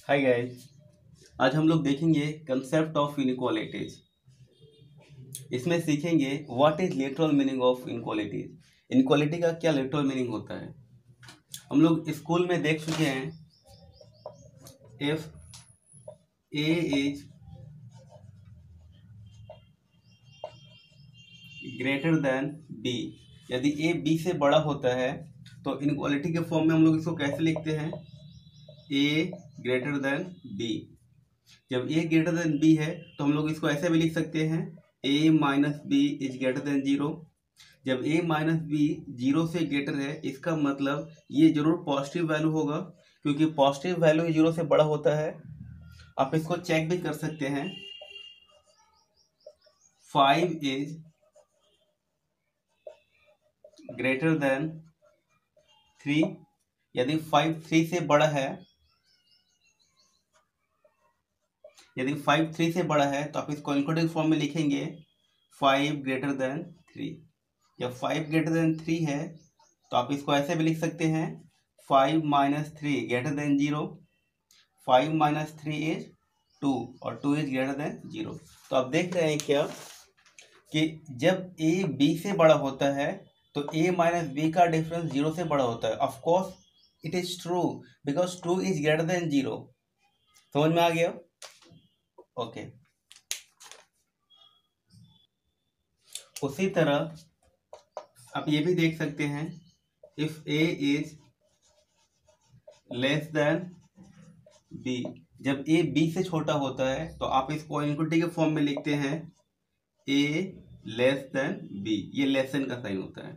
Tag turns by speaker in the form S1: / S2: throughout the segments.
S1: Hi guys. आज हम लोग देखेंगे कंसेप्ट ऑफ इनइक्वालिटीज। इसमें सीखेंगे what is literal meaning of inequalities. Inequality का क्या लिटरल मीनिंग होता है। हम लोग स्कूल में देख चुके हैं, if A is greater than B, यदि ए बी से बड़ा होता है तो इनइक्वालिटी के फॉर्म में हम लोग इसको कैसे लिखते हैं, ए ग्रेटर देन बी। जब ए ग्रेटर देन बी है तो हम लोग इसको ऐसे भी लिख सकते हैं, A minus B is greater than zero. जब ए माइनस बी जीरो से ग्रेटर है इसका मतलब ये जरूर पॉजिटिव वैल्यू होगा, क्योंकि पॉजिटिव वैल्यू ही जीरो से बड़ा होता है। आप इसको चेक भी कर सकते हैं, 5 इज ग्रेटर देन 3। यदि 5 3 से बड़ा है, यदि 5 3 से बड़ा है तो आप इसको इनवर्टेड फॉर्म में लिखेंगे 5 ग्रेटर देन 3। जब 5 ग्रेटर देन 3 है तो आप इसको ऐसे भी लिख सकते हैं, 5 minus 3 greater then 0। 5 minus 3 is 2 और 2 इज ग्रेटर देन 0। तो आप देख रहे हैं क्या कि जब ए बी से बड़ा होता है तो ए माइनस बी का डिफरेंस 0 से बड़ा होता है। Of course it is true because 2 is greater then 0। समझ में आ गया? ओके। उसी तरह आप ये भी देख सकते हैं, if A is less than B, जब ए बी से छोटा होता है तो आप इसको इनइक्वालिटी के फॉर्म में लिखते हैं, ए लेस देन बी। ये लेस देन का साइन होता है,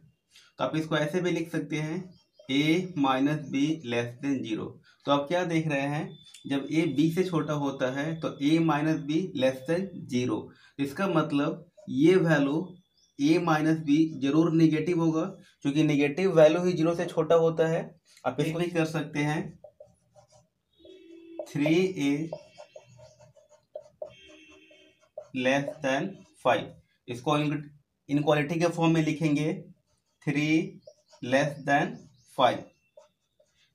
S1: तो आप इसको ऐसे भी लिख सकते हैं, A minus be less than 0। तो आप क्या देख रहे हैं, जब ए बी से छोटा होता है तो ए माइनस बी लेस देन 0। इसका मतलब ये वैल्यू ए माइनस बी जरूर निगेटिव होगा, क्योंकि निगेटिव वैल्यू ही 0 से छोटा होता है। आप इसको भी कर सकते हैं, 3 इज लेस देन 5। इसको इनइक्वालिटी के फॉर्म में लिखेंगे, 3 लेस देन 5।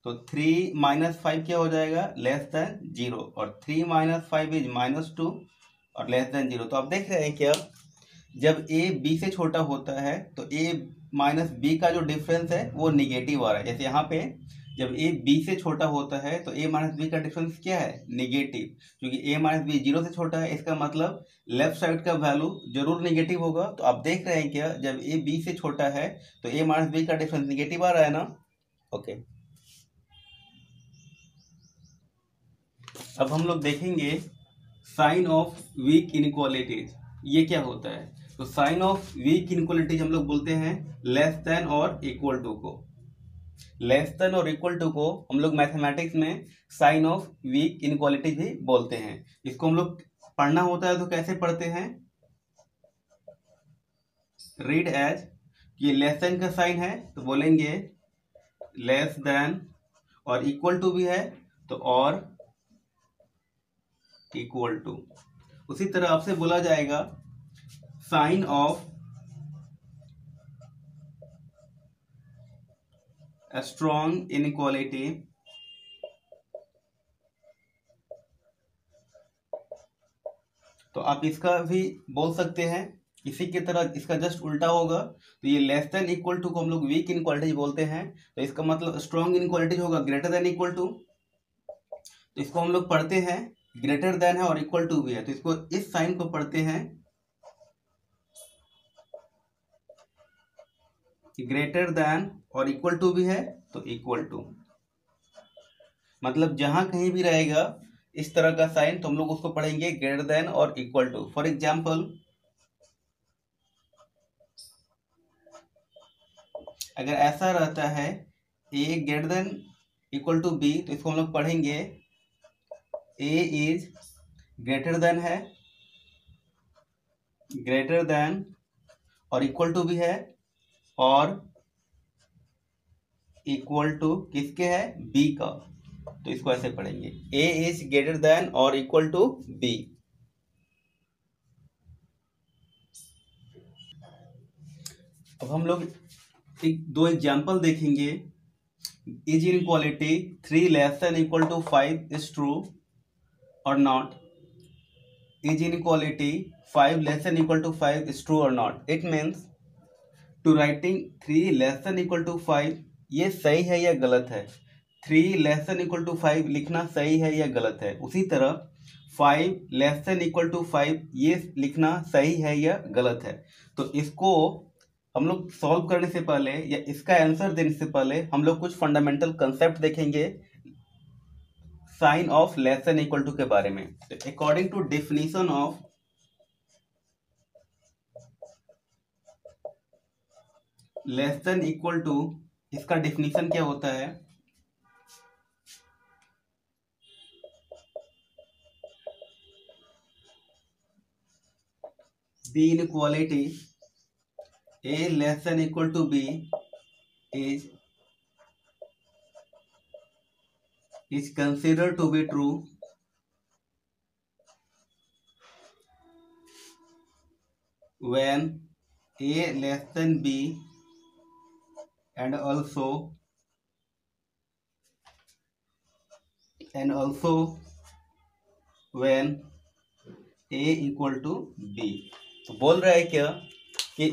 S1: तो 3 माइनस 5 क्या हो जाएगा, लेस देन 0, और 3 माइनस 5 इज -2 और लेस देन 0। तो आप देख रहे हैं क्या, जब ए बी से छोटा होता है तो ए माइनस बी का जो डिफरेंस है वो निगेटिव आ रहा है। जैसे यहाँ पे जब ए बी से छोटा होता है तो ए माइनस बी का डिफरेंस क्या है, निगेटिव, क्योंकि ए माइनस बी 0 से छोटा है। इसका मतलब लेफ्ट साइड का वैल्यू जरूर निगेटिव होगा। तो आप देख रहे हैं क्या, जब ए बी से छोटा है तो ए माइनस बी का डिफरेंस निगेटिव आ रहा है ना। ओके। अब हम लोग देखेंगे साइन ऑफ वीक इनइक्वालिटीज, ये क्या होता है। तो साइन ऑफ वीक इनइक्वालिटीज हम लोग बोलते हैं लेस देन और इक्वल टू को। लेस देन और इक्वल टू को हम लोग मैथमेटिक्स में साइन ऑफ वीक इनइक्वालिटीज भी बोलते हैं। इसको हम लोग पढ़ना होता है तो कैसे पढ़ते हैं, रीड एज, ये लेस देन का साइन है तो बोलेंगे लेस देन, और इक्वल टू भी है तो और इक्वल टू। उसी तरह आपसे बोला जाएगा sign of a strong inequality, तो आप इसका भी बोल सकते हैं इसी की तरह, इसका जस्ट उल्टा होगा। तो ये लेस देन इक्वल टू को हम लोग वीक इनइक्वालिटी बोलते हैं, तो इसका मतलब स्ट्रॉन्ग इनइक्वालिटी होगा ग्रेटर देन इक्वल टू। तो इसको हम लोग पढ़ते हैं, ग्रेटर देन है और इक्वल टू भी है, तो इसको इस साइन को पढ़ते हैं ग्रेटर देन और इक्वल टू भी है तो इक्वल टू। मतलब जहां कहीं भी रहेगा इस तरह का साइन तो हम लोग उसको पढ़ेंगे ग्रेटर देन और इक्वल टू। फॉर एग्जाम्पल, अगर ऐसा रहता है A greater than equal to B तो इसको हम लोग पढ़ेंगे ए इज ग्रेटर देन है, ग्रेटर देन और इक्वल टू भी है, और इक्वल टू किसके है, बी का। तो इसको ऐसे पढ़ेंगे ए इज ग्रेटर देन और इक्वल टू बी। अब हम लोग दो एग्जाम्पल देखेंगे। Is inequality 3 less than equal to 5 is true, or not? Is inequality 5 less than equal to 5 is true or not? It means to writing 3 less than equal to 5 ये सही है या गलत है? 3 लेस देन इक्वल टू 5 लिखना सही है या गलत है? उसी तरह 5 लेस देन इक्वल टू 5 ये लिखना सही है या गलत है? तो इसको हम लोग सॉल्व करने से पहले या इसका आंसर देने से पहले हम लोग कुछ फंडामेंटल कंसेप्ट देखेंगे sign of less than equal to के बारे में। According to definition of less than equal to, इसका डेफिनेशन क्या होता है? The inequality a less than equal to b is considered to be true when a less than b and also when a equal to b। तो बोल रहा है क्या कि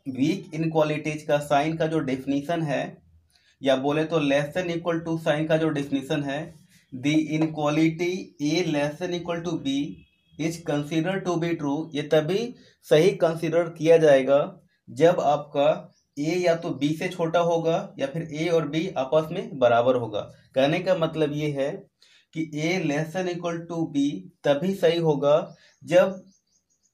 S1: वीक इनक्वालिटीज का साइन का जो डेफिनेशन है, या बोले तो less than equal to sign का जो डेफिनेशन है, the inequality A less than equal to B is consider to be true, ये तभी सही कंसीडर किया जाएगा जब आपका ए या तो बी से छोटा होगा या फिर ए और बी आपस में बराबर होगा। कहने का मतलब ये है कि A less than equal to B तभी सही होगा जब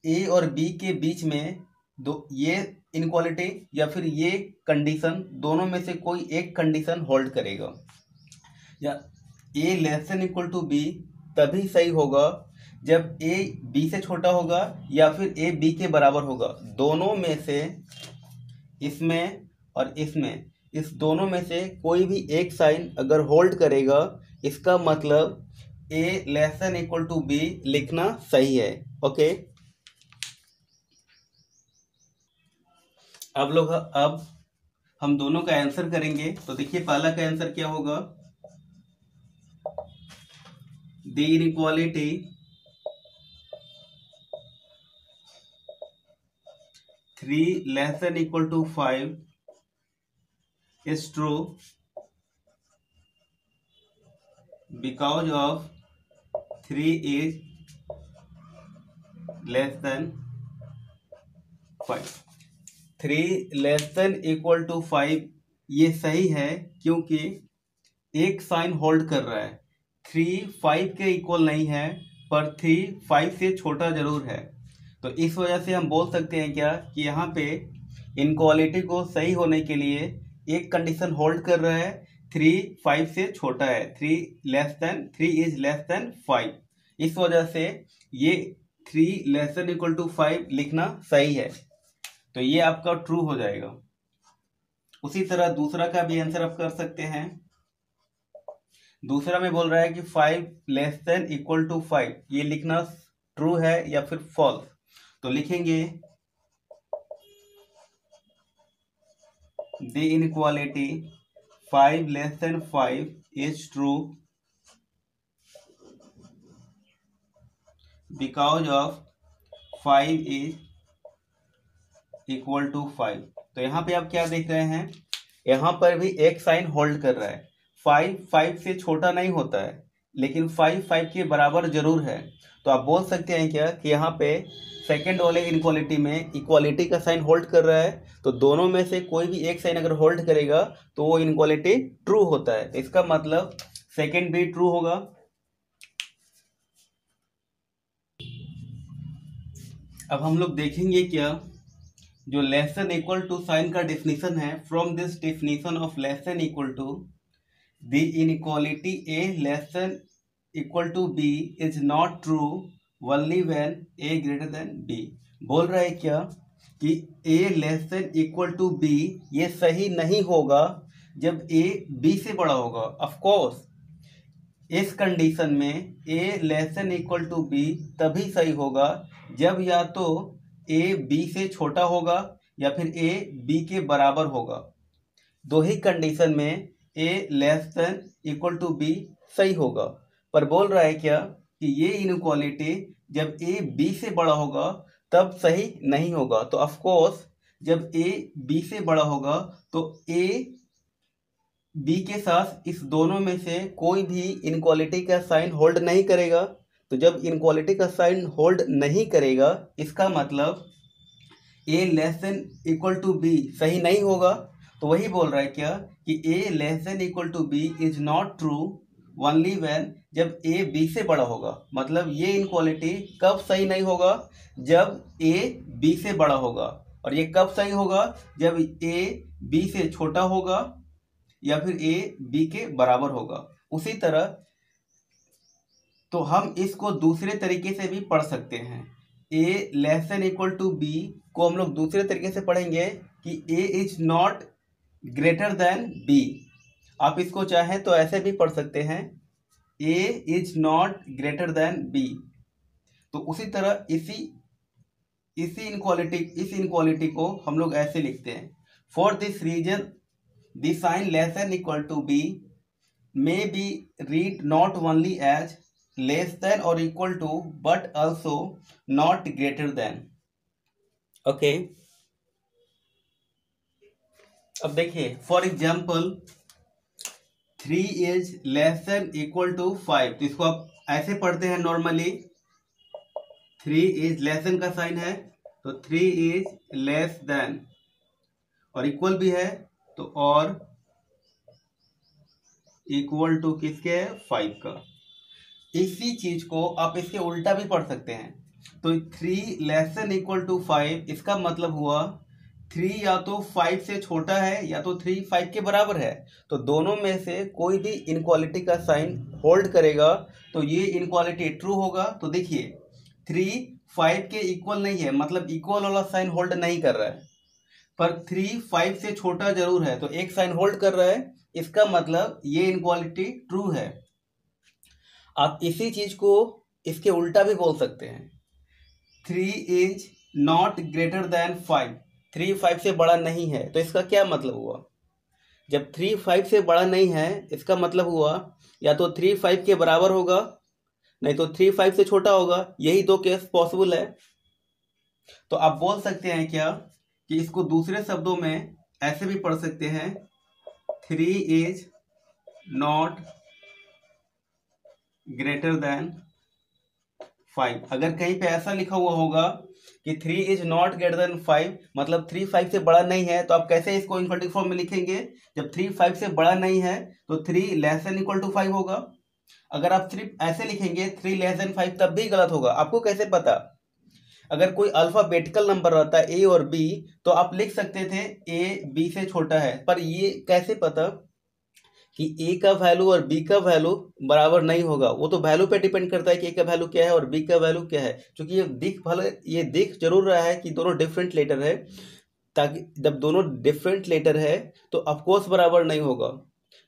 S1: ए और बी के बीच में दो ये इनक्वालिटी या फिर ये कंडीशन दोनों में से कोई एक कंडीशन होल्ड करेगा। या A less than equal to B तभी सही होगा जब ए बी से छोटा होगा या फिर ए बी के बराबर होगा। दोनों में से इसमें और इसमें, इस दोनों में से कोई भी एक साइन अगर होल्ड करेगा, इसका मतलब A less than equal to B लिखना सही है। ओके, अब हम दोनों का आंसर करेंगे। तो देखिए पहला का आंसर क्या होगा? The inequality three less than equal to 5 is true because of 3 is less than 5। 3 less than equal to 5 ये सही है क्योंकि एक साइन होल्ड कर रहा है। 3 5 के इक्वल नहीं है पर 3 5 से छोटा जरूर है। तो इस वजह से हम बोल सकते हैं क्या कि यहाँ पे इनक्वालिटी को सही होने के लिए एक कंडीशन होल्ड कर रहा है, 3 5 से छोटा है, 3 इज लेस देन 5। इस वजह से ये 3 लेस देन इक्वल टू 5 लिखना सही है, तो ये आपका ट्रू हो जाएगा। उसी तरह दूसरा का भी आंसर आप कर सकते हैं। दूसरा में बोल रहा है कि 5 लेस देन इक्वल टू 5 ये लिखना ट्रू है या फिर फॉल्स। तो लिखेंगे the inequality 5 less than 5 is true because of 5 is equal to 5। तो यहाँ पे आप क्या देख रहे हैं? यहाँ पर भी एक साइन होल्ड कर रहा है। 5 5 से छोटा नहीं होता है, लेकिन 5 5 के बराबर जरूर है। तो आप बोल सकते हैं क्या कि यहाँ पे सेकंड वाले इनक्वालिटी में इक्वालिटी का साइन होल्ड कर रहा है, तो दोनों में से कोई भी एक साइन अगर होल्ड करेगा तो वो इनक्वालिटी ट्रू होता है। इसका मतलब सेकंड भी ट्रू होगा। अब हम लोग देखेंगे क्या जो less than equal to sign का डेफिनेशन है। From this definition of less than equal to the inequality A less than equal to B is not true only when A greater than B. बोल रहा है क्या कि A less than equal to B ये सही नहीं होगा जब ए बी से बड़ा होगा। ऑफ कोर्स इस कंडीशन में A less than equal to B तभी सही होगा जब या तो ए बी से छोटा होगा या फिर ए बी के बराबर होगा। दो ही कंडीशन में A less than equal to B सही होगा। पर बोल रहा है क्या कि ये इनइक्वालिटी जब ए बी से बड़ा होगा तब सही नहीं होगा। तो ऑफ कोर्स जब ए बी से बड़ा होगा तो ए बी के साथ इस दोनों में से कोई भी इनक्वालिटी का साइन होल्ड नहीं करेगा। तो जब इनक्वालिटी का साइन होल्ड नहीं करेगा इसका मतलब A less than equal to B सही नहीं होगा। तो वही बोल रहा है क्या कि A less than equal to B is not true only when जब ए बी से बड़ा होगा। मतलब ये इनक्वालिटी कब सही नहीं होगा? जब ए बी से बड़ा होगा। और ये कब सही होगा? जब ए बी से छोटा होगा या फिर ए बी के बराबर होगा। उसी तरह तो हम इसको दूसरे तरीके से भी पढ़ सकते हैं। A less than equal to B को हम लोग दूसरे तरीके से पढ़ेंगे कि A is not greater than B. आप इसको चाहें तो ऐसे भी पढ़ सकते हैं, A is not greater than B. तो उसी तरह इस इनक्वालिटी को हम लोग ऐसे लिखते हैं, for this reason the sign less than equal to b may be read not only as less than or equal to but also not greater than। okay, अब देखिए for example 3 is less than equal to 5। तो इसको आप ऐसे पढ़ते हैं normally, 3 is less than का sign है तो 3 is less than और इक्वल भी है तो और इक्वल टू किसके? 5 का। इसी चीज को आप इसके उल्टा भी पढ़ सकते हैं। तो 3 लेस देन इक्वल टू 5 इसका मतलब हुआ 3 या तो 5 से छोटा है या तो 3 5 के बराबर है। तो दोनों में से कोई भी इनक्वालिटी का साइन होल्ड करेगा तो ये इनक्वालिटी ट्रू होगा। तो देखिए 3 5 के इक्वल नहीं है, मतलब इक्वल वाला साइन होल्ड नहीं कर रहा है, पर 3 5 से छोटा जरूर है तो एक साइन होल्ड कर रहा है। इसका मतलब ये इनक्वालिटी ट्रू है। आप इसी चीज को इसके उल्टा भी बोल सकते हैं, 3 इज नॉट ग्रेटर देन 5। 3 5 से बड़ा नहीं है तो इसका क्या मतलब हुआ? जब 3 5 से बड़ा नहीं है इसका मतलब हुआ या तो 3 5 के बराबर होगा नहीं तो 3 5 से छोटा होगा। यही दो केस पॉसिबल है। तो आप बोल सकते हैं क्या कि इसको दूसरे शब्दों में ऐसे भी पढ़ सकते हैं, 3 इज नॉट ग्रेटर देन 5। अगर कहीं पे ऐसा लिखा हुआ होगा कि 3 इज नॉट ग्रेटर देन 5 मतलब 3 5 से बड़ा नहीं है, तो आप कैसे इसको इनवर्टेड फॉर्म में लिखेंगे? जब 3 5 से बड़ा नहीं है तो 3 लेस देन इक्वल टू 5 होगा। अगर आप सिर्फ ऐसे लिखेंगे 3 लेस देन 5 तब भी गलत होगा। आपको कैसे पता? अगर कोई अल्फाबेटिकल नंबर रहता है ए और बी तो आप लिख सकते थे ए बी से छोटा है, पर ये कैसे पता कि ए का वैल्यू और बी का वैल्यू बराबर नहीं होगा? वो तो वैल्यू पे डिपेंड करता है कि ए का वैल्यू क्या है और बी का वैल्यू क्या है। क्योंकि ये दिख जरूर रहा है कि दोनों डिफरेंट लेटर है, ताकि जब दोनों डिफरेंट लेटर है तो ऑफकोर्स बराबर नहीं होगा।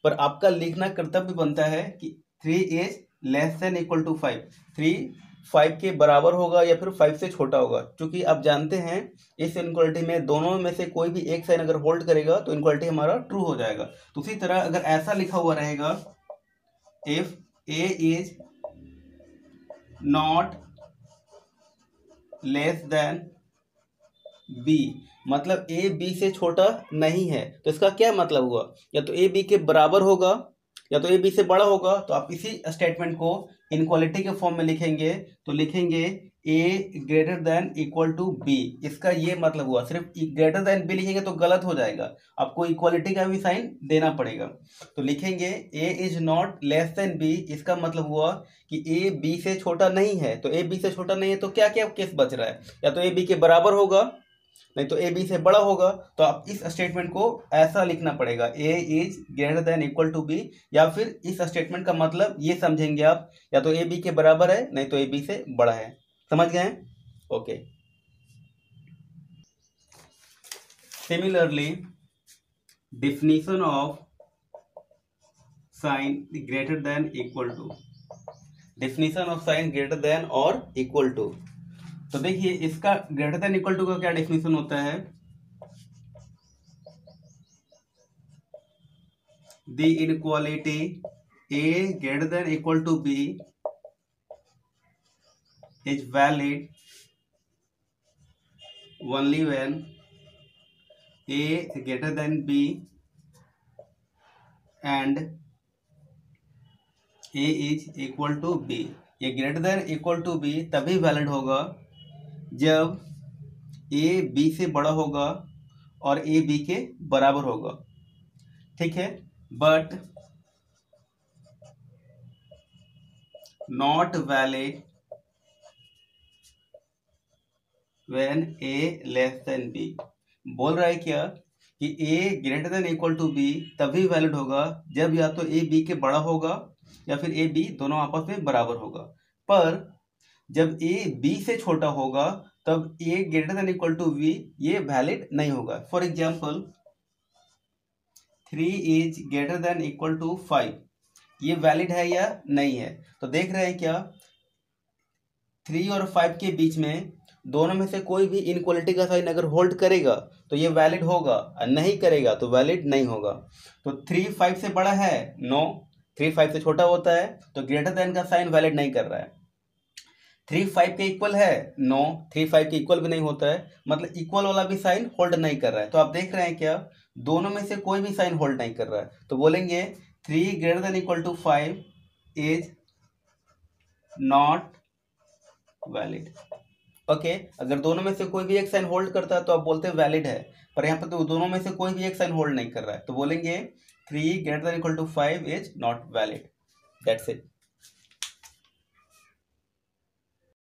S1: पर आपका लिखना कर्तव्य बनता है कि 3 is less than equal to 5, 3 5 के बराबर होगा या फिर 5 से छोटा होगा। क्योंकि आप जानते हैं इस इनक्वालिटी में दोनों में से कोई भी एक साइन अगर होल्ड करेगा तो इनक्वालिटी हमारा ट्रू हो जाएगा। तो उसी तरह अगर ऐसा लिखा हुआ रहेगा, if A is not less than B मतलब ए बी से छोटा नहीं है, तो इसका क्या मतलब हुआ? या तो ए बी के बराबर होगा या तो ए बी से बड़ा होगा। तो आप इसी स्टेटमेंट को इनक्वालिटी के फॉर्म में लिखेंगे तो लिखेंगे A greater than equal to B. इसका ये मतलब हुआ, सिर्फ ग्रेटर देन बी लिखेंगे तो गलत हो जाएगा, आपको इक्वालिटी का भी साइन देना पड़ेगा। तो लिखेंगे A is not less than B, इसका मतलब हुआ कि ए बी से छोटा नहीं है। तो ए बी से छोटा नहीं है तो क्या क्या केस बच रहा है? या तो ए बी के बराबर होगा नहीं तो ए बी से बड़ा होगा। तो आप इस स्टेटमेंट को ऐसा लिखना पड़ेगा, A is greater than equal to B, या फिर इस स्टेटमेंट का मतलब ये समझेंगे आप, या तो ए बी के बराबर है नहीं तो ए बी से बड़ा है। समझ गए? Okay. Similarly definition of sign greater than equal to, definition of sign greater than और इक्वल टू। तो देखिए इसका ग्रेटर देन इक्वल टू का क्या डेफिनेशन होता है? The inequality A greater than equal to B is valid only when A is greater than B and A is equal to B। ये greater than equal to B तभी valid होगा जब A B से बड़ा होगा और A B के बराबर होगा, ठीक है। But not valid when A less than B। बोल रहा है क्या कि A greater than equal to B तभी वैलिड होगा जब या तो A B के बड़ा होगा या फिर A B दोनों आपस में बराबर होगा। पर जब A B से छोटा होगा तब A greater than equal to B ये वैलिड नहीं होगा। For example 3 is greater than equal to 5, ये वैलिड है या नहीं है? तो देख रहे हैं क्या 3 और 5 के बीच में दोनों में से कोई भी इनक्वालिटी का साइन अगर होल्ड करेगा तो ये वैलिड होगा, और नहीं करेगा तो वैलिड नहीं होगा। तो 3 5 से बड़ा है? नो। 3 5 से छोटा होता है तो ग्रेटर देन का साइन वैलिड नहीं कर रहा है। 3 5 के इक्वल है? नो। 3 5 के इक्वल भी नहीं होता है, मतलब इक्वल वाला भी साइन होल्ड नहीं कर रहा है। तो आप देख रहे हैं क्या दोनों में से कोई भी साइन होल्ड नहीं कर रहा है। तो बोलेंगे 3 greater than equal to 5 is not valid. Okay, अगर दोनों में से कोई भी एक साइन होल्ड करता है तो आप बोलते हैं वैलिड है, पर यहाँ पर तो दोनों में से कोई भी एक साइन होल्ड नहीं कर रहा है, तो बोलेंगे 3 greater than equal to 5 is not valid. That's it.